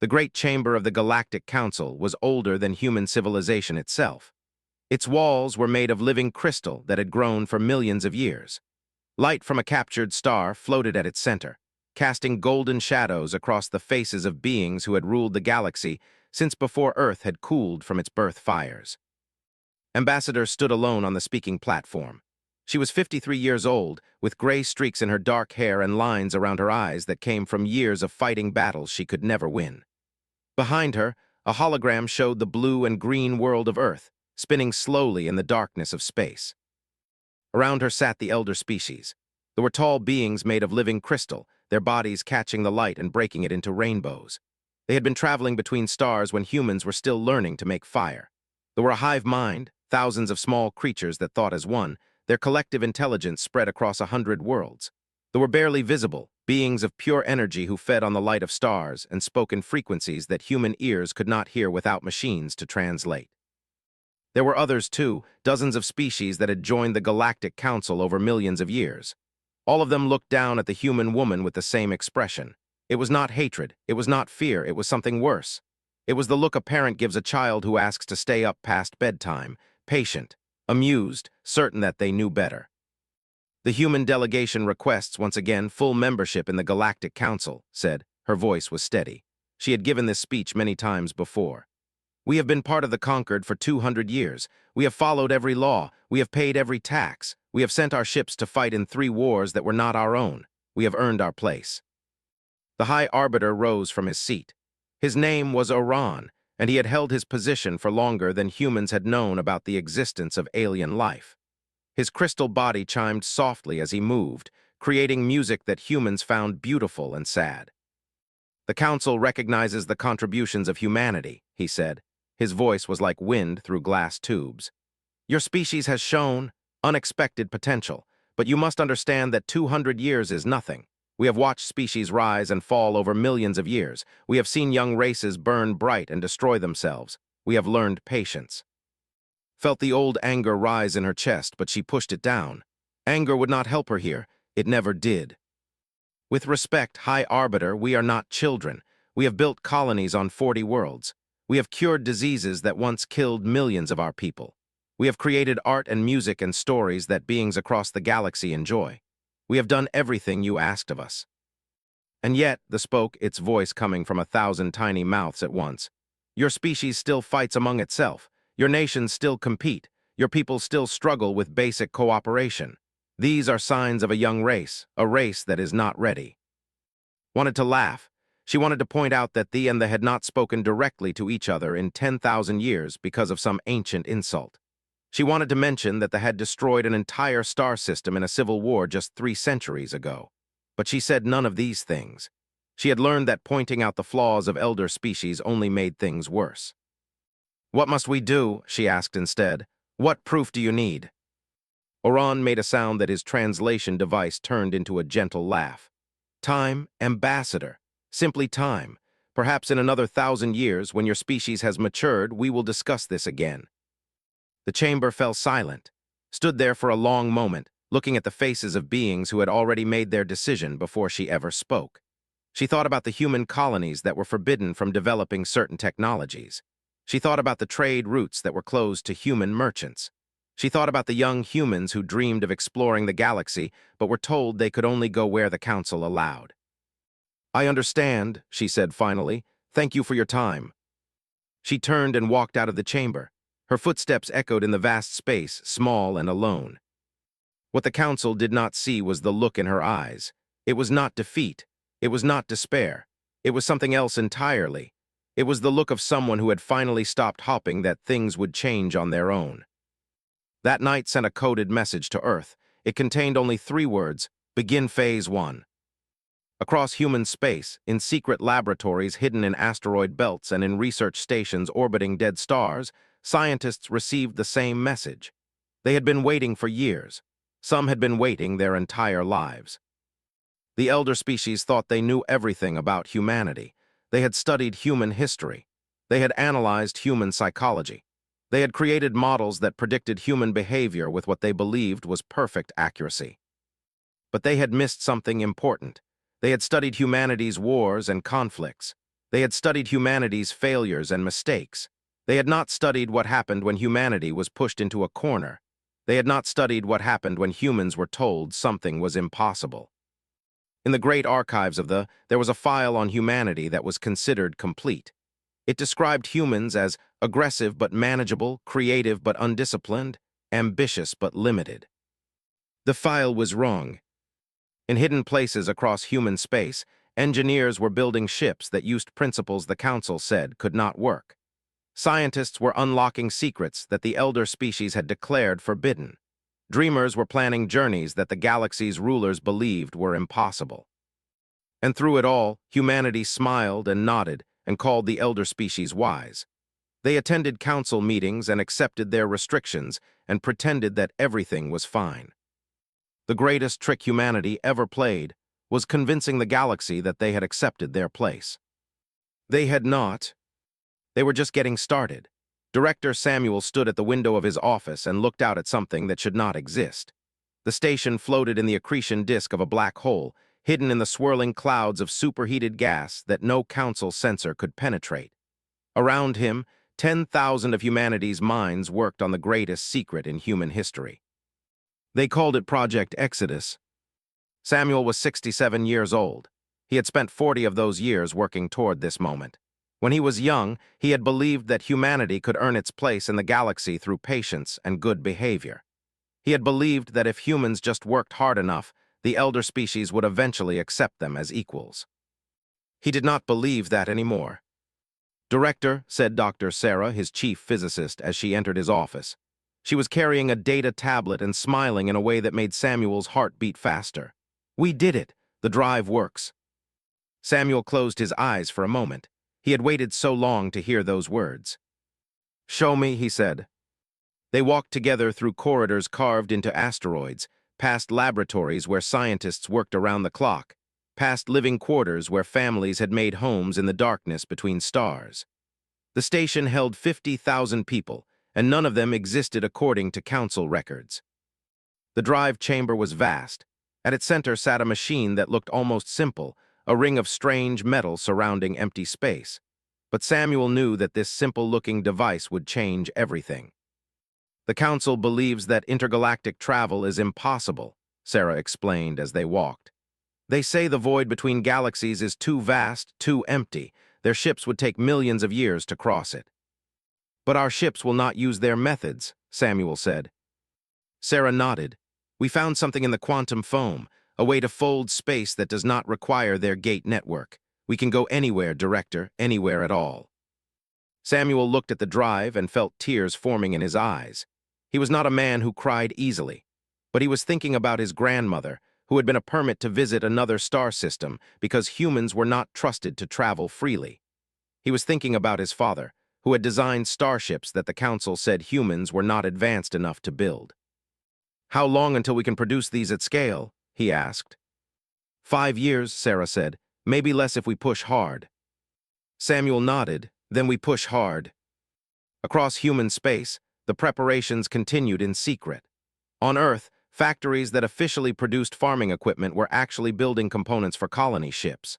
The great chamber of the Galactic Council was older than human civilization itself. Its walls were made of living crystal that had grown for millions of years. Light from a captured star floated at its center, casting golden shadows across the faces of beings who had ruled the galaxy since before Earth had cooled from its birth fires. Ambassador stood alone on the speaking platform. She was 53 years old, with gray streaks in her dark hair and lines around her eyes that came from years of fighting battles she could never win. Behind her, a hologram showed the blue and green world of Earth, spinning slowly in the darkness of space. Around her sat the elder species. There were tall beings made of living crystal, their bodies catching the light and breaking it into rainbows. They had been traveling between stars when humans were still learning to make fire. There were a hive mind, thousands of small creatures that thought as one, their collective intelligence spread across 100 worlds. There were barely visible, beings of pure energy who fed on the light of stars and spoke in frequencies that human ears could not hear without machines to translate. There were others too, dozens of species that had joined the Galactic Council over millions of years. All of them looked down at the human woman with the same expression. It was not hatred, it was not fear, it was something worse. It was the look a parent gives a child who asks to stay up past bedtime, patient, amused, certain that they knew better. The human delegation requests once again full membership in the Galactic Council, said. Her voice was steady. She had given this speech many times before. We have been part of the conquered for 200 years. We have followed every law. We have paid every tax. We have sent our ships to fight in 3 wars that were not our own. We have earned our place. The High Arbiter rose from his seat. His name was Oran, and he had held his position for longer than humans had known about the existence of alien life. His crystal body chimed softly as he moved, creating music that humans found beautiful and sad. The Council recognizes the contributions of humanity, he said. His voice was like wind through glass tubes. Your species has shown unexpected potential, but you must understand that 200 years is nothing. We have watched species rise and fall over millions of years. We have seen young races burn bright and destroy themselves. We have learned patience. Felt the old anger rise in her chest, but she pushed it down. Anger would not help her here. It never did. With respect, High Arbiter, we are not children. We have built colonies on 40 worlds. We have cured diseases that once killed millions of our people. We have created art and music and stories that beings across the galaxy enjoy. We have done everything you asked of us. And yet, the spoke, its voice coming from 1,000 tiny mouths at once. Your species still fights among itself. Your nations still compete. Your people still struggle with basic cooperation. These are signs of a young race, a race that is not ready. Wanted to laugh. She wanted to point out that they and they had not spoken directly to each other in 10,000 years because of some ancient insult. She wanted to mention that they had destroyed an entire star system in a civil war just 3 centuries ago. But she said none of these things. She had learned that pointing out the flaws of elder species only made things worse. What must we do? She asked instead. What proof do you need? Oran made a sound that his translation device turned into a gentle laugh. Time, Ambassador. Simply time. Perhaps in another 1,000 years, when your species has matured, we will discuss this again. The chamber fell silent, stood there for a long moment, looking at the faces of beings who had already made their decision before she ever spoke. She thought about the human colonies that were forbidden from developing certain technologies. She thought about the trade routes that were closed to human merchants. She thought about the young humans who dreamed of exploring the galaxy but were told they could only go where the Council allowed. I understand, she said finally. Thank you for your time. She turned and walked out of the chamber. Her footsteps echoed in the vast space, small and alone. What the Council did not see was the look in her eyes. It was not defeat. It was not despair. It was something else entirely. It was the look of someone who had finally stopped hoping that things would change on their own. That night sent a coded message to Earth. It contained only 3 words: begin Phase 1. Across human space, in secret laboratories hidden in asteroid belts and in research stations orbiting dead stars, scientists received the same message. They had been waiting for years. Some had been waiting their entire lives. The elder species thought they knew everything about humanity. They had studied human history. They had analyzed human psychology. They had created models that predicted human behavior with what they believed was perfect accuracy. But they had missed something important. They had studied humanity's wars and conflicts. They had studied humanity's failures and mistakes. They had not studied what happened when humanity was pushed into a corner. They had not studied what happened when humans were told something was impossible. In the great archives there was a file on humanity that was considered complete. It described humans as aggressive but manageable, creative but undisciplined, ambitious but limited. The file was wrong. In hidden places across human space, engineers were building ships that used principles the Council said could not work. Scientists were unlocking secrets that the elder species had declared forbidden. Dreamers were planning journeys that the galaxy's rulers believed were impossible. And through it all, humanity smiled and nodded and called the elder species wise. They attended council meetings and accepted their restrictions and pretended that everything was fine. The greatest trick humanity ever played was convincing the galaxy that they had accepted their place. They had not. They were just getting started. Director Samuel stood at the window of his office and looked out at something that should not exist. The station floated in the accretion disk of a black hole, hidden in the swirling clouds of superheated gas that no council sensor could penetrate. Around him, 10,000 of humanity's minds worked on the greatest secret in human history. They called it Project Exodus. Samuel was 67 years old. He had spent 40 of those years working toward this moment. When he was young, he had believed that humanity could earn its place in the galaxy through patience and good behavior. He had believed that if humans just worked hard enough, the elder species would eventually accept them as equals. He did not believe that anymore. "Director," said Dr. Sarah, his chief physicist, as she entered his office. She was carrying a data tablet and smiling in a way that made Samuel's heart beat faster. "We did it. The drive works." Samuel closed his eyes for a moment. He had waited so long to hear those words. "Show me," he said. They walked together through corridors carved into asteroids, past laboratories where scientists worked around the clock, past living quarters where families had made homes in the darkness between stars. The station held 50,000 people, and none of them existed according to council records. The drive chamber was vast. At its center sat a machine that looked almost simple, a ring of strange metal surrounding empty space. But Samuel knew that this simple-looking device would change everything. "The Council believes that intergalactic travel is impossible," Sarah explained as they walked. "They say the void between galaxies is too vast, too empty. Their ships would take millions of years to cross it." "But our ships will not use their methods," Samuel said. Sarah nodded. "We found something in the quantum foam, a way to fold space that does not require their gate network. We can go anywhere, Director, anywhere at all." Samuel looked at the drive and felt tears forming in his eyes. He was not a man who cried easily, but he was thinking about his grandmother, who had been a permit to visit another star system because humans were not trusted to travel freely. He was thinking about his father, who had designed starships that the Council said humans were not advanced enough to build. "How long until we can produce these at scale?" he asked. 5 years, Sarah said. "Maybe less if we push hard." Samuel nodded. "Then we push hard." Across human space, the preparations continued in secret. On Earth, factories that officially produced farming equipment were actually building components for colony ships.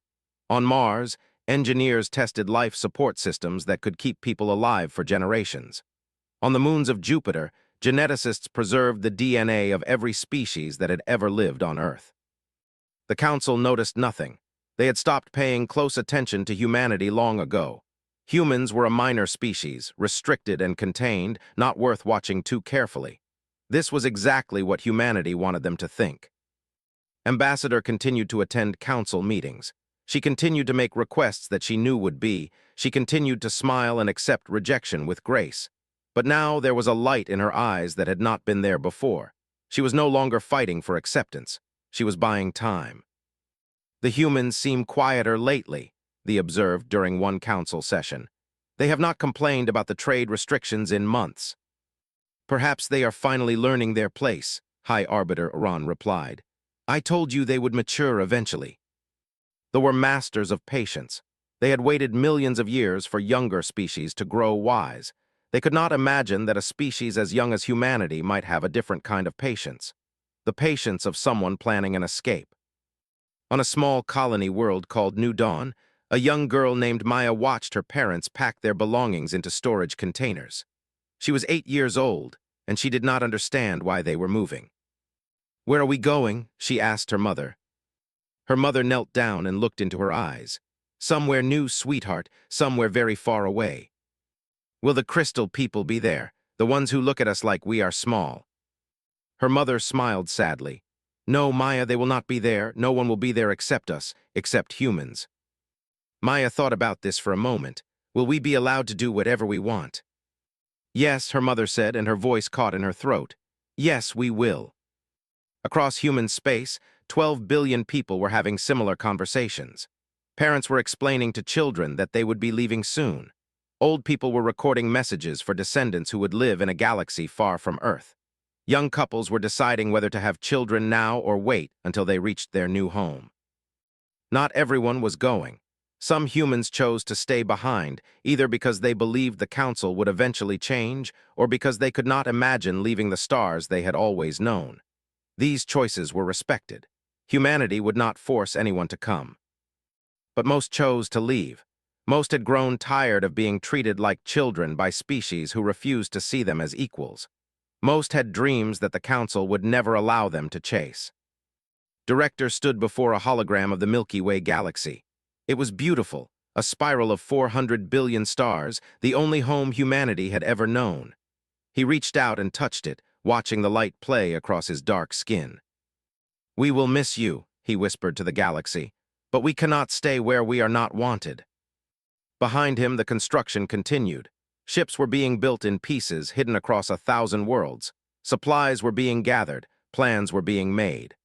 On Mars, engineers tested life support systems that could keep people alive for generations. On the moons of Jupiter, geneticists preserved the DNA of every species that had ever lived on Earth. The Council noticed nothing. They had stopped paying close attention to humanity long ago. Humans were a minor species, restricted and contained, not worth watching too carefully. This was exactly what humanity wanted them to think. Ambassador continued to attend council meetings. She continued to make requests that she knew would be. She continued to smile and accept rejection with grace. But now there was a light in her eyes that had not been there before. She was no longer fighting for acceptance. She was buying time. "The humans seem quieter lately," they observed during one council session. "They have not complained about the trade restrictions in months." "Perhaps they are finally learning their place," High Arbiter Ron replied. "I told you they would mature eventually." They were masters of patience. They had waited millions of years for younger species to grow wise. They could not imagine that a species as young as humanity might have a different kind of patience. The patience of someone planning an escape. On a small colony world called New Dawn, A young girl named Maya watched her parents pack their belongings into storage containers. She was 8 years old, and she did not understand why they were moving. "Where are we going?" she asked her mother. Her mother knelt down and looked into her eyes. "Somewhere new, sweetheart, somewhere very far away." "Will the crystal people be there, the ones who look at us like we are small?" Her mother smiled sadly. "No, Maya, they will not be there. No one will be there except us, except humans." Maya thought about this for a moment. "Will we be allowed to do whatever we want?" "Yes," her mother said, and her voice caught in her throat. "Yes, we will." Across human space, 12 billion people were having similar conversations. Parents were explaining to children that they would be leaving soon. Old people were recording messages for descendants who would live in a galaxy far from Earth. Young couples were deciding whether to have children now or wait until they reached their new home. Not everyone was going. Some humans chose to stay behind, either because they believed the council would eventually change or because they could not imagine leaving the stars they had always known. These choices were respected. Humanity would not force anyone to come. But most chose to leave. Most had grown tired of being treated like children by species who refused to see them as equals. Most had dreams that the council would never allow them to chase. Director stood before a hologram of the Milky Way galaxy. It was beautiful, a spiral of 400 billion stars, the only home humanity had ever known. He reached out and touched it, watching the light play across his dark skin. "We will miss you," he whispered to the galaxy, "but we cannot stay where we are not wanted." Behind him, the construction continued. Ships were being built in pieces, hidden across 1,000 worlds. Supplies were being gathered, plans were being made.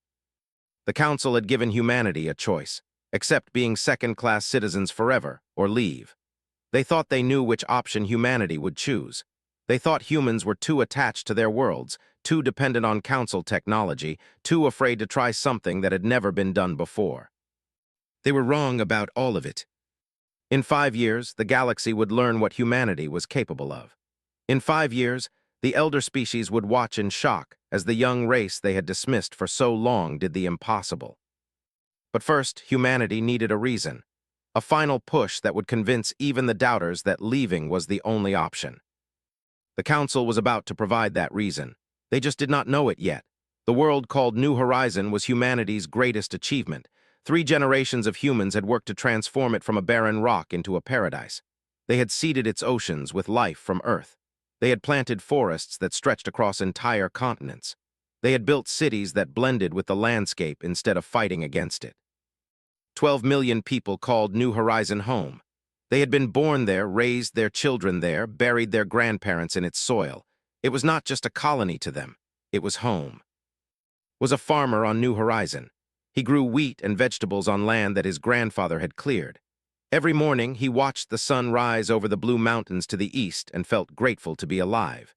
The council had given humanity a choice: accept being second-class citizens forever, or leave. They thought they knew which option humanity would choose. They thought humans were too attached to their worlds, too dependent on council technology, too afraid to try something that had never been done before. They were wrong about all of it. In 5 years, the galaxy would learn what humanity was capable of. In 5 years, the elder species would watch in shock as the young race they had dismissed for so long did the impossible. But first, humanity needed a reason, a final push that would convince even the doubters that leaving was the only option. The council was about to provide that reason. They just did not know it yet. The world called New Horizon was humanity's greatest achievement. 3 generations of humans had worked to transform it from a barren rock into a paradise. They had seeded its oceans with life from Earth. They had planted forests that stretched across entire continents. They had built cities that blended with the landscape instead of fighting against it. 12 million people called New Horizon home. They had been born there, raised their children there, buried their grandparents in its soil. It was not just a colony to them. It was home. Was a farmer on New Horizon. He grew wheat and vegetables on land that his grandfather had cleared. Every morning, he watched the sun rise over the blue mountains to the east and felt grateful to be alive.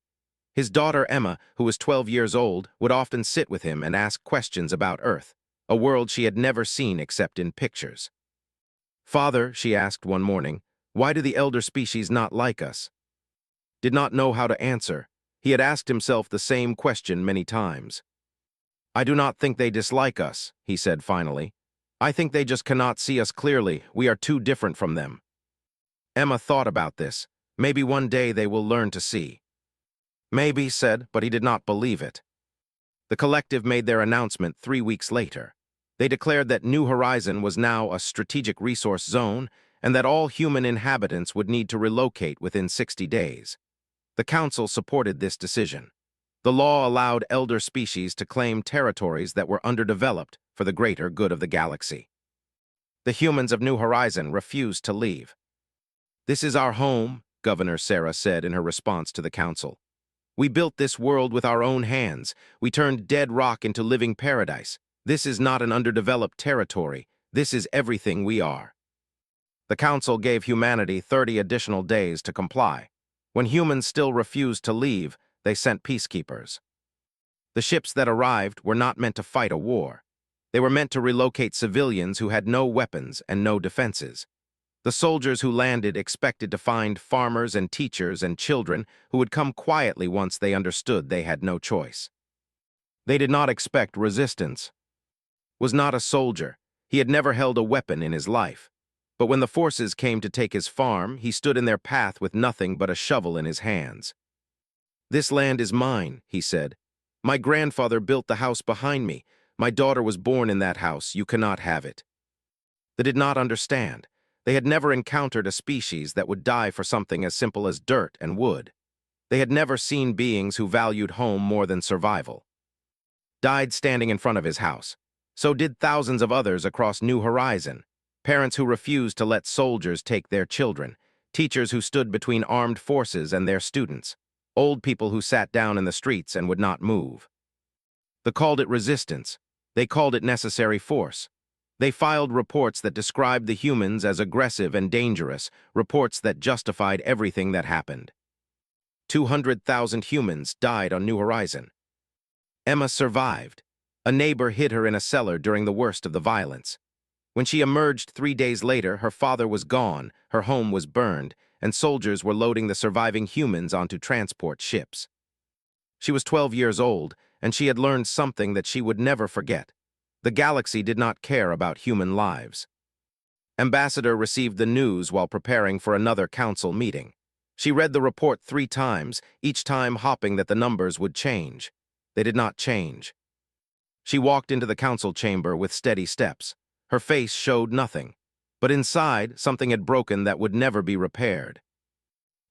His daughter Emma, who was 12 years old, would often sit with him and ask questions about Earth, a world she had never seen except in pictures. "Father," she asked one morning, "why do the elder species not like us?" Did not know how to answer. He had asked himself the same question many times. "I do not think they dislike us," he said finally. "I think they just cannot see us clearly. We are too different from them." Emma thought about this. Maybe one day they will learn to see. "Maybe," said, but he did not believe it. The collective made their announcement 3 weeks later. They declared that New Horizon was now a strategic resource zone and that all human inhabitants would need to relocate within 60 days. The council supported this decision. The law allowed elder species to claim territories that were underdeveloped for the greater good of the galaxy. The humans of New Horizon refused to leave. "This is our home," Governor Sarah said in her response to the council. "We built this world with our own hands. We turned dead rock into living paradise. This is not an underdeveloped territory. This is everything we are." The council gave humanity 30 additional days to comply. When humans still refused to leave, they sent peacekeepers. The ships that arrived were not meant to fight a war. They were meant to relocate civilians who had no weapons and no defenses. The soldiers who landed expected to find farmers and teachers and children who would come quietly once they understood they had no choice. They did not expect resistance. Was not a soldier. He had never held a weapon in his life. But when the forces came to take his farm, he stood in their path with nothing but a shovel in his hands. "This land is mine," he said. "My grandfather built the house behind me. My daughter was born in that house. You cannot have it." They did not understand. They had never encountered a species that would die for something as simple as dirt and wood. They had never seen beings who valued home more than survival. Died standing in front of his house. So did thousands of others across New Horizon. Parents who refused to let soldiers take their children. Teachers who stood between armed forces and their students. Old people who sat down in the streets and would not move. They called it resistance. They called it necessary force. They filed reports that described the humans as aggressive and dangerous, reports that justified everything that happened. 200,000 humans died on New Horizon. Emma survived. A neighbor hid her in a cellar during the worst of the violence. When she emerged 3 days later, her father was gone, her home was burned, and soldiers were loading the surviving humans onto transport ships. She was 12 years old, and she had learned something that she would never forget. The galaxy did not care about human lives. Ambassador received the news while preparing for another council meeting. She read the report 3 times, each time hoping that the numbers would change. They did not change. She walked into the council chamber with steady steps. Her face showed nothing. But inside, something had broken that would never be repaired.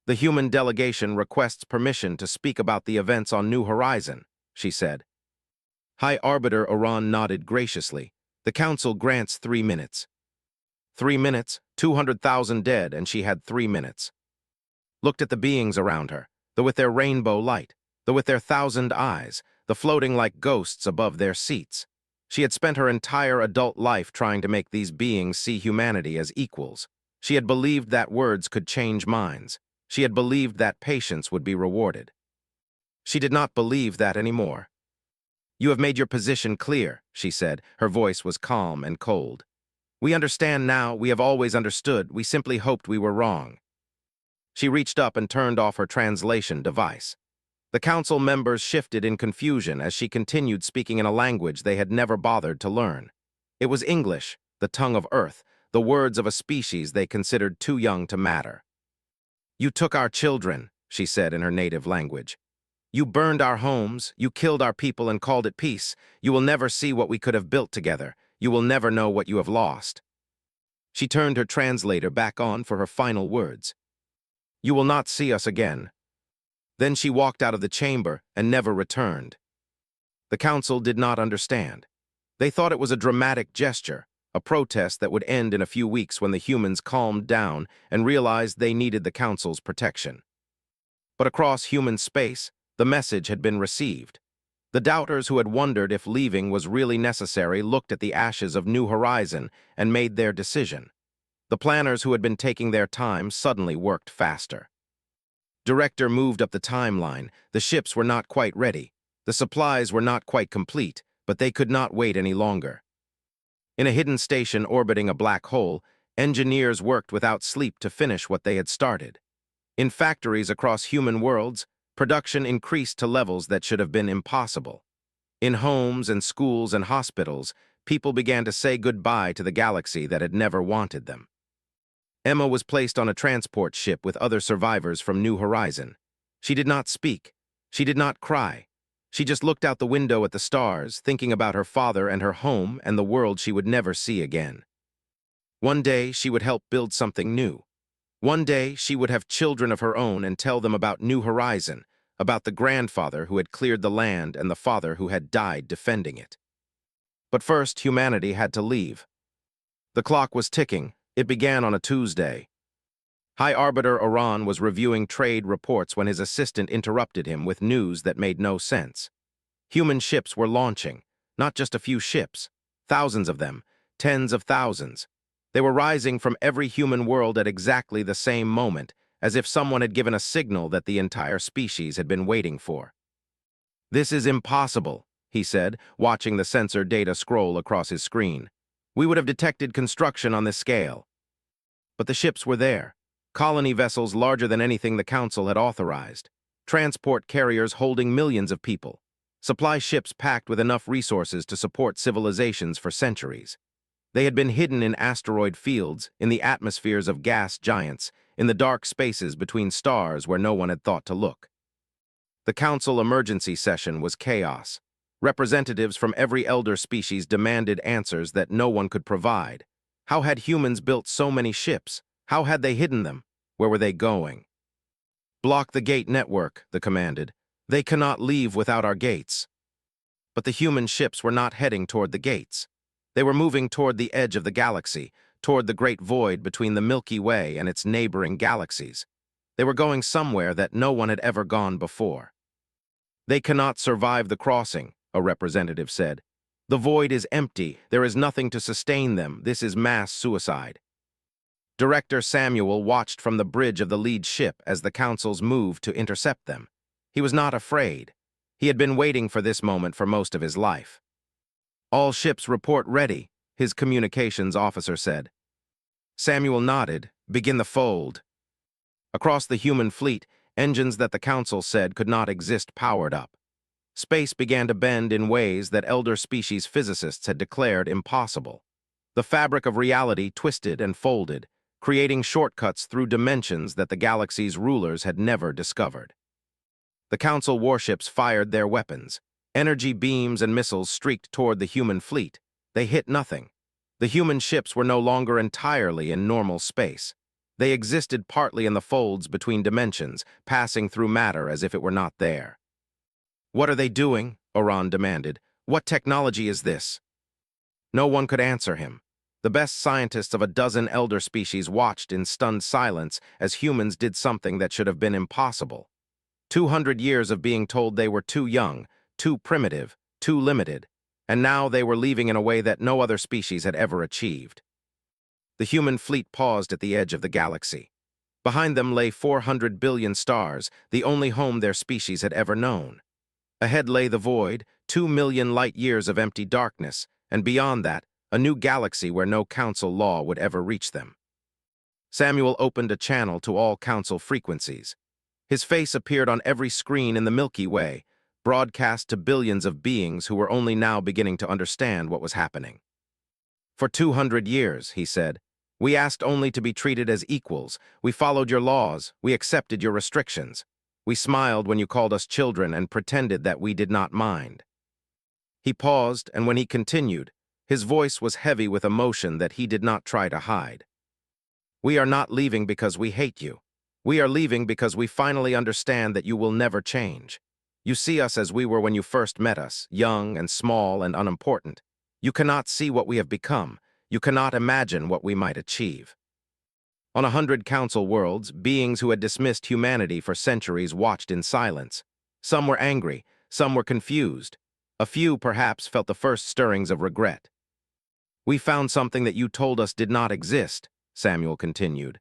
"The human delegation requests permission to speak about the events on New Horizon," she said. High Arbiter Oran nodded graciously. "The council grants 3 minutes." 3 minutes, 200,000 dead, and she had 3 minutes. Looked at the beings around her, the with their rainbow light, the with their 1,000 eyes, the floating like ghosts above their seats. She had spent her entire adult life trying to make these beings see humanity as equals. She had believed that words could change minds. She had believed that patience would be rewarded. She did not believe that anymore. "You have made your position clear," she said. Her voice was calm and cold. "We understand now. We have always understood. We simply hoped we were wrong." She reached up and turned off her translation device. The council members shifted in confusion as she continued speaking in a language they had never bothered to learn. It was English, the tongue of Earth, the words of a species they considered too young to matter. "You took our children," she said in her native language. "You burned our homes, you killed our people and called it peace. You will never see what we could have built together. You will never know what you have lost." She turned her translator back on for her final words. "You will not see us again." Then she walked out of the chamber and never returned. The council did not understand. They thought it was a dramatic gesture, a protest that would end in a few weeks when the humans calmed down and realized they needed the council's protection. But across human space, the message had been received. The doubters who had wondered if leaving was really necessary looked at the ashes of New Horizon and made their decision. The planners who had been taking their time suddenly worked faster. Director moved up the timeline. The ships were not quite ready. The supplies were not quite complete, but they could not wait any longer. In a hidden station orbiting a black hole, engineers worked without sleep to finish what they had started. In factories across human worlds, production increased to levels that should have been impossible. In homes and schools and hospitals, people began to say goodbye to the galaxy that had never wanted them. Emma was placed on a transport ship with other survivors from New Horizon. She did not speak. She did not cry. She just looked out the window at the stars, thinking about her father and her home and the world she would never see again. One day, she would help build something new. One day, she would have children of her own and tell them about New Horizon, about the grandfather who had cleared the land and the father who had died defending it. But first, humanity had to leave. The clock was ticking. It began on a Tuesday. High Arbiter Oran was reviewing trade reports when his assistant interrupted him with news that made no sense. Human ships were launching, not just a few ships, thousands of them, tens of thousands. They were rising from every human world at exactly the same moment, as if someone had given a signal that the entire species had been waiting for. "This is impossible," he said, watching the sensor data scroll across his screen. "We would have detected construction on this scale." But the ships were there. Colony vessels larger than anything the Council had authorized. Transport carriers holding millions of people. Supply ships packed with enough resources to support civilizations for centuries. They had been hidden in asteroid fields, in the atmospheres of gas giants, in the dark spaces between stars where no one had thought to look. The Council emergency session was chaos. Representatives from every elder species demanded answers that no one could provide. How had humans built so many ships? How had they hidden them? Where were they going? "Block the gate network," they commanded. "They cannot leave without our gates." But the human ships were not heading toward the gates. They were moving toward the edge of the galaxy, toward the great void between the Milky Way and its neighboring galaxies. They were going somewhere that no one had ever gone before. "They cannot survive the crossing," a representative said. "The void is empty. There is nothing to sustain them. This is mass suicide." Director Samuel watched from the bridge of the lead ship as the Council's moved to intercept them. He was not afraid. He had been waiting for this moment for most of his life. "All ships report ready," his communications officer said. Samuel nodded. "Begin the fold." Across the human fleet, engines that the Council said could not exist powered up. Space began to bend in ways that elder species physicists had declared impossible. The fabric of reality twisted and folded, creating shortcuts through dimensions that the galaxy's rulers had never discovered. The Council warships fired their weapons. Energy beams and missiles streaked toward the human fleet. They hit nothing. The human ships were no longer entirely in normal space. They existed partly in the folds between dimensions, passing through matter as if it were not there. "What are they doing?" Oran demanded. "What technology is this?" No one could answer him. The best scientists of a dozen elder species watched in stunned silence as humans did something that should have been impossible. 200 years of being told they were too young, too primitive, too limited, and now they were leaving in a way that no other species had ever achieved. The human fleet paused at the edge of the galaxy. Behind them lay 400 billion stars, the only home their species had ever known. Ahead lay the void, 2 million light-years of empty darkness, and beyond that, a new galaxy where no Council law would ever reach them. Samuel opened a channel to all Council frequencies. His face appeared on every screen in the Milky Way, broadcast to billions of beings who were only now beginning to understand what was happening. "For 200 years, he said, "we asked only to be treated as equals. We followed your laws. We accepted your restrictions. We smiled when you called us children and pretended that we did not mind." He paused, and when he continued, his voice was heavy with emotion that he did not try to hide. "We are not leaving because we hate you. We are leaving because we finally understand that you will never change. You see us as we were when you first met us, young and small and unimportant. You cannot see what we have become. You cannot imagine what we might achieve." On 100 Council worlds, beings who had dismissed humanity for centuries watched in silence. Some were angry, some were confused. A few, perhaps, felt the first stirrings of regret. "We found something that you told us did not exist," Samuel continued.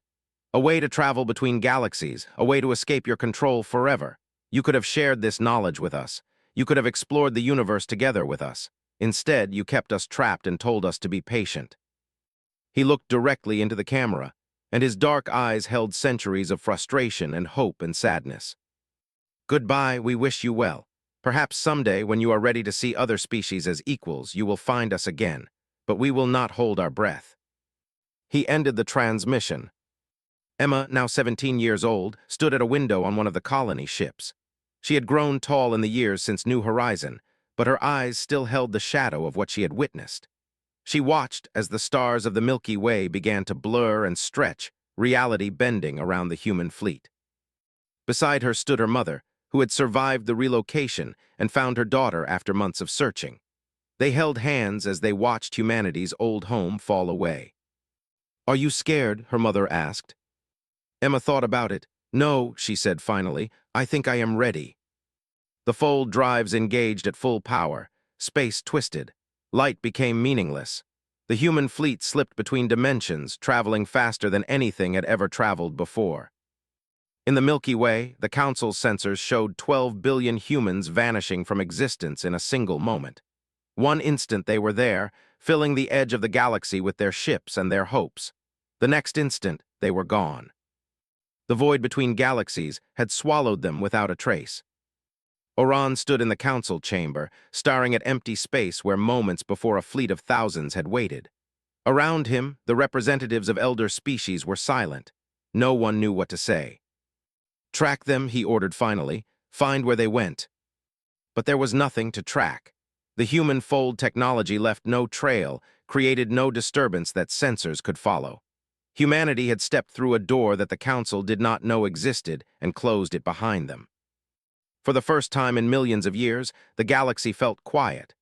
"A way to travel between galaxies, a way to escape your control forever. You could have shared this knowledge with us. You could have explored the universe together with us. Instead, you kept us trapped and told us to be patient." He looked directly into the camera, and his dark eyes held centuries of frustration and hope and sadness. "Goodbye, we wish you well. Perhaps someday, when you are ready to see other species as equals, you will find us again, but we will not hold our breath." He ended the transmission. Emma, now 17 years old, stood at a window on one of the colony ships. She had grown tall in the years since New Horizon, but her eyes still held the shadow of what she had witnessed. She watched as the stars of the Milky Way began to blur and stretch, reality bending around the human fleet. Beside her stood her mother, who had survived the relocation and found her daughter after months of searching. They held hands as they watched humanity's old home fall away. "Are you scared?" her mother asked. Emma thought about it. "No," she said finally, "I think I am ready." The fold drives engaged at full power. Space twisted. Light became meaningless. The human fleet slipped between dimensions, traveling faster than anything had ever traveled before. In the Milky Way, the Council's sensors showed 12 billion humans vanishing from existence in a single moment. One instant they were there, filling the edge of the galaxy with their ships and their hopes. The next instant, they were gone. The void between galaxies had swallowed them without a trace. Oran stood in the Council chamber, staring at empty space where moments before a fleet of thousands had waited. Around him, the representatives of elder species were silent. No one knew what to say. "Track them," he ordered finally. "Find where they went." But there was nothing to track. The human fold technology left no trail, created no disturbance that sensors could follow. Humanity had stepped through a door that the Council did not know existed and closed it behind them. For the first time in millions of years, the galaxy felt quiet.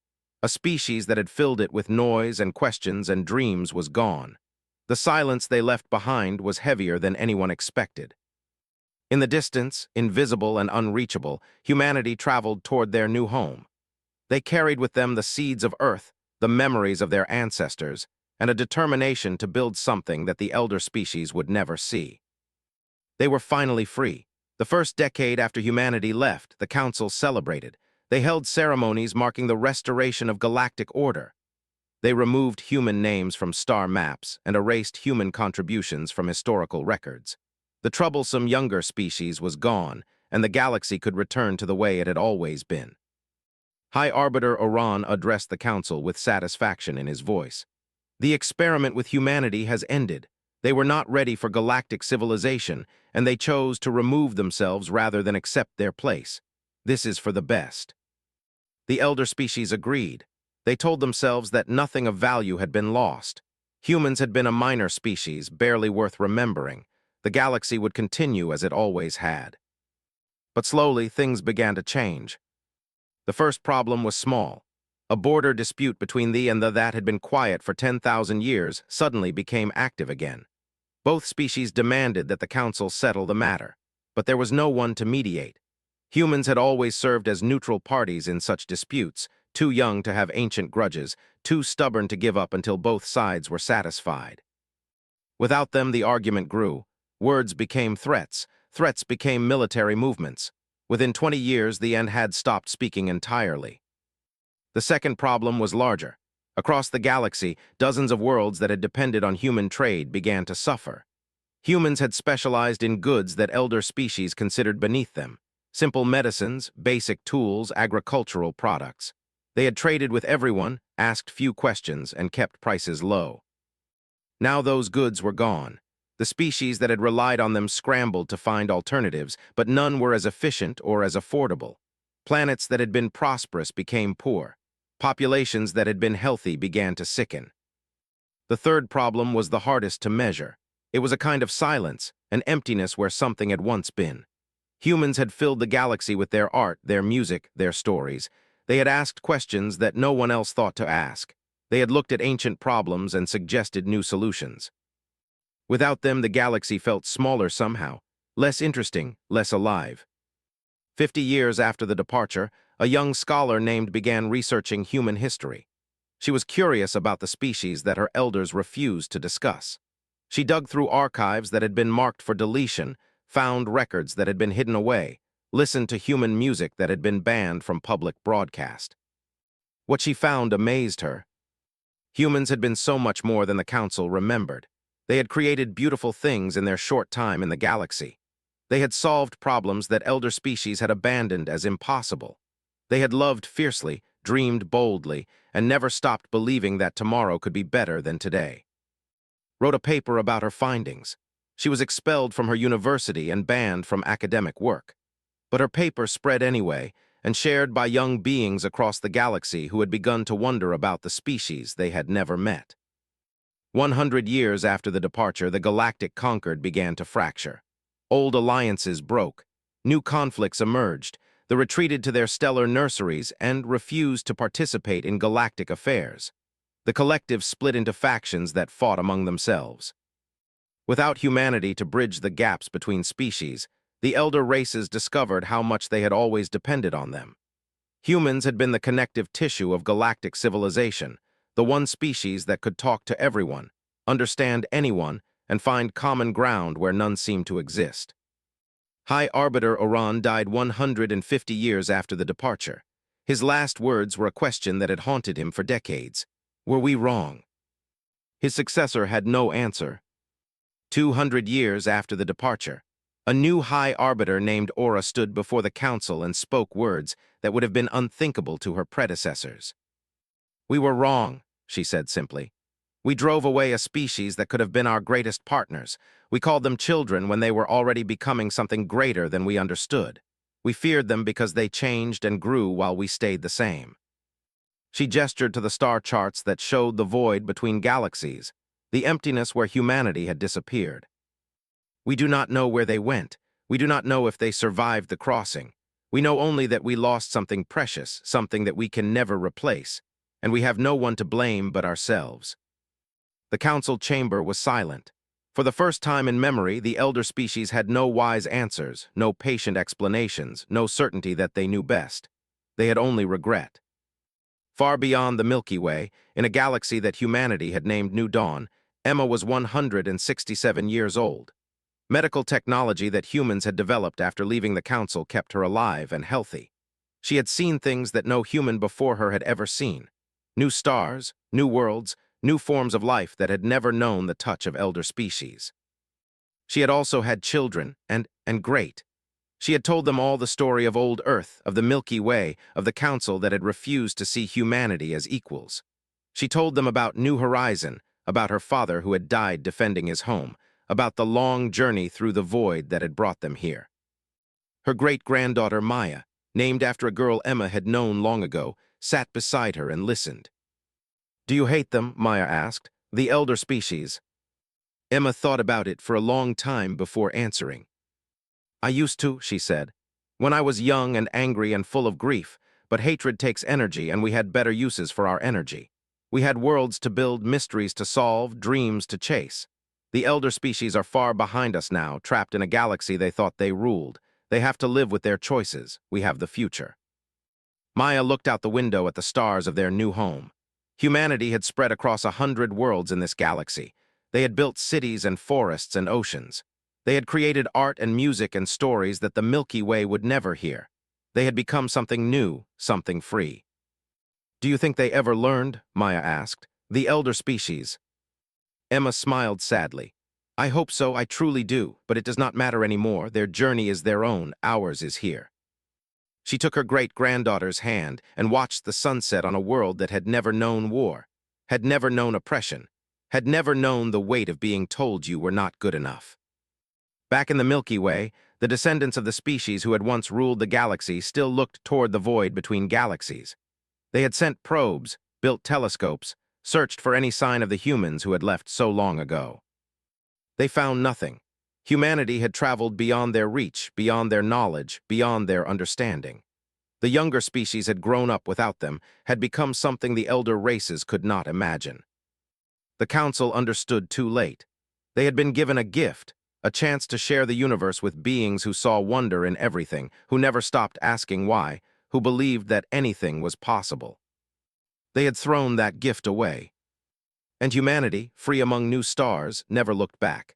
A species that had filled it with noise and questions and dreams was gone. The silence they left behind was heavier than anyone expected. In the distance, invisible and unreachable, humanity traveled toward their new home. They carried with them the seeds of Earth, the memories of their ancestors, and a determination to build something that the elder species would never see. They were finally free. The first decade after humanity left, the Council celebrated. They held ceremonies marking the restoration of galactic order. They removed human names from star maps and erased human contributions from historical records. The troublesome younger species was gone, and the galaxy could return to the way it had always been. High Arbiter Oran addressed the Council with satisfaction in his voice. "The experiment with humanity has ended. They were not ready for galactic civilization, and they chose to remove themselves rather than accept their place. This is for the best." The elder species agreed. They told themselves that nothing of value had been lost. Humans had been a minor species, barely worth remembering. The galaxy would continue as it always had. But slowly, things began to change. The first problem was small. A border dispute between the and the that had been quiet for 10,000 years suddenly became active again. Both species demanded that the Council settle the matter, but there was no one to mediate. Humans had always served as neutral parties in such disputes, too young to have ancient grudges, too stubborn to give up until both sides were satisfied. Without them, the argument grew. Words became threats. Threats became military movements. Within 20 years, the end had stopped speaking entirely. The second problem was larger. Across the galaxy, dozens of worlds that had depended on human trade began to suffer. Humans had specialized in goods that elder species considered beneath them. Simple medicines, basic tools, agricultural products. They had traded with everyone, asked few questions, and kept prices low. Now those goods were gone. The species that had relied on them scrambled to find alternatives, but none were as efficient or as affordable. Planets that had been prosperous became poor. Populations that had been healthy began to sicken. The third problem was the hardest to measure. It was a kind of silence, an emptiness where something had once been. Humans had filled the galaxy with their art, their music, their stories. They had asked questions that no one else thought to ask. They had looked at ancient problems and suggested new solutions. Without them, the galaxy felt smaller somehow, less interesting, less alive. 50 years after the departure, a young scholar named began researching human history. She was curious about the species that her elders refused to discuss. She dug through archives that had been marked for deletion, found records that had been hidden away, listened to human music that had been banned from public broadcast. What she found amazed her. Humans had been so much more than the Council remembered. They had created beautiful things in their short time in the galaxy. They had solved problems that elder species had abandoned as impossible. They had loved fiercely, dreamed boldly, and never stopped believing that tomorrow could be better than today. Wrote a paper about her findings. She was expelled from her university and banned from academic work. But her paper spread anyway, and shared by young beings across the galaxy who had begun to wonder about the species they had never met. 100 years after the departure, the galactic conquered began to fracture. Old alliances broke. New conflicts emerged. They retreated to their stellar nurseries and refused to participate in galactic affairs. The collective split into factions that fought among themselves. Without humanity to bridge the gaps between species, the elder races discovered how much they had always depended on them. Humans had been the connective tissue of galactic civilization, the one species that could talk to everyone, understand anyone, and find common ground where none seemed to exist. High Arbiter Oran died 150 years after the departure. His last words were a question that had haunted him for decades. Were we wrong? His successor had no answer. 200 years after the departure, a new High Arbiter named Aura stood before the Council and spoke words that would have been unthinkable to her predecessors. "We were wrong," she said simply. We drove away a species that could have been our greatest partners. We called them children when they were already becoming something greater than we understood. We feared them because they changed and grew while we stayed the same. She gestured to the star charts that showed the void between galaxies, the emptiness where humanity had disappeared. We do not know where they went. We do not know if they survived the crossing. We know only that we lost something precious, something that we can never replace, and we have no one to blame but ourselves. The council chamber was silent. For the first time in memory, the elder species had no wise answers, no patient explanations, no certainty that they knew best. They had only regret. Far beyond the Milky Way, in a galaxy that humanity had named New Dawn, Emma was 167 years old. Medical technology that humans had developed after leaving the council kept her alive and healthy. She had seen things that no human before her had ever seen. New stars, new worlds, new forms of life that had never known the touch of elder species. She had also had children, and great. She had told them all the story of old Earth, of the Milky Way, of the council that had refused to see humanity as equals. She told them about New Horizon, about her father who had died defending his home, about the long journey through the void that had brought them here. Her great-granddaughter Maya, named after a girl Emma had known long ago, sat beside her and listened. "Do you hate them?" Maya asked. "The elder species." Emma thought about it for a long time before answering. "I used to," she said, "when I was young and angry and full of grief, but hatred takes energy and we had better uses for our energy. We had worlds to build, mysteries to solve, dreams to chase. The elder species are far behind us now, trapped in a galaxy they thought they ruled. They have to live with their choices. We have the future." Maya looked out the window at the stars of their new home. Humanity had spread across 100 worlds in this galaxy. They had built cities and forests and oceans. They had created art and music and stories that the Milky Way would never hear. They had become something new, something free. "Do you think they ever learned?" Maya asked. "The elder species." Emma smiled sadly. "I hope so, I truly do, but it does not matter anymore. Their journey is their own, ours is here." She took her great-granddaughter's hand and watched the sunset on a world that had never known war, had never known oppression, had never known the weight of being told you were not good enough. Back in the Milky Way, the descendants of the species who had once ruled the galaxy still looked toward the void between galaxies. They had sent probes, built telescopes, searched for any sign of the humans who had left so long ago. They found nothing. Humanity had traveled beyond their reach, beyond their knowledge, beyond their understanding. The younger species had grown up without them, had become something the elder races could not imagine. The council understood too late. They had been given a gift, a chance to share the universe with beings who saw wonder in everything, who never stopped asking why, who believed that anything was possible. They had thrown that gift away. And humanity, free among new stars, never looked back.